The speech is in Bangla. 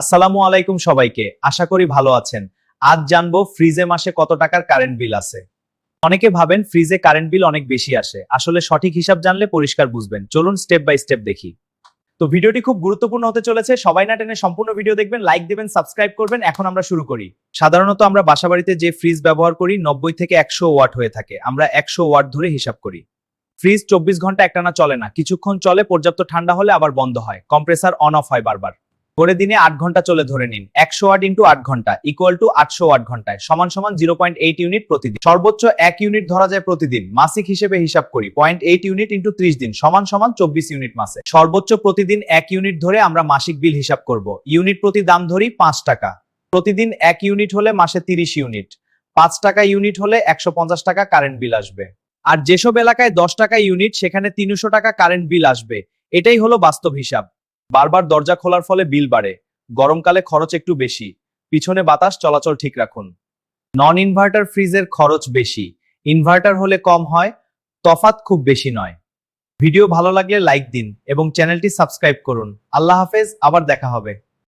আসসালামু আলাইকুম সবাইকে, আশা করি ভালো আছেন। আজ জানবো ফ্রিজে মাসে কত টাকার কারেন্ট বিল আছে। অনেকে ভাবেন ফ্রিজে কারেন্ট বিল অনেক বেশি আসে, আসলে সঠিক হিসাব জানলে পরিষ্কার বুঝবেন। চলুন স্টেপ বাই স্টেপ দেখি। তো ভিডিওটি খুব গুরুত্বপূর্ণ হতে চলেছে, সবাই না টেনে সম্পূর্ণ ভিডিও দেখবেন, লাইক দিবেন, সাবস্ক্রাইব করবেন। এখন আমরা শুরু করি। সাধারণত আমরা বাসাবাড়িতে যে ফ্রিজ ব্যবহার করি 90 থেকে 100 ওয়াট হয়ে থাকে। আমরা 100 ওয়াট ধরে হিসাব করি। ফ্রিজ 24 ঘন্টা একটানা চলে না, কিছুক্ষণ চলে, পর্যাপ্ত ঠান্ডা হলে আবার বন্ধ হয়, কম্প্রেসার অন অফ হয় বারবার। করে দিনে 8 ঘন্টা চলে ধরে নিন। 100 ওয়াট ইন্টু 8 ঘন্টা ইকুয়াল টু 800 ওয়াট ঘন্টায় সমান সমান 0.8 ইউনিট প্রতিদিন। সর্বোচ্চ 1 ইউনিট ধরা যায় প্রতিদিন। মাসিক হিসেবে হিসাব করি 0.8 ইউনিট ইন্টু 30 দিন সমান সমান 24 ইউনিট মাসে। সর্বোচ্চ প্রতিদিন 1 ইউনিট ধরে আমরা মাসিক বিল হিসাব করব। ইউনিট প্রতি দাম ধরি 5 টাকা। প্রতিদিন 1 ইউনিট হলে মাসে 30 ইউনিট। 5 টাকা ইউনিট হলে 150 টাকা কারেন্ট বিল আসবে। আর যেসব এলাকায় 10 টাকা ইউনিট সেখানে 300 টাকা কারেন্ট বিল আসবে। এটাই হলো বাস্তব হিসাব। বারবার দরজা খোলার ফলে বিল বাড়ে। গরমকালে খরচ একটু বেশি। পিছনে বাতাস চলাচল ঠিক রাখুন। নন ইনভার্টার ফ্রিজের খরচ বেশি, ইনভার্টার হলে কম হয়, তফাৎ খুব বেশি নয়। ভিডিও ভালো লাগলে লাইক দিন এবং চ্যানেলটি সাবস্ক্রাইব করুন। আল্লাহ হাফেজ, আবার দেখা হবে।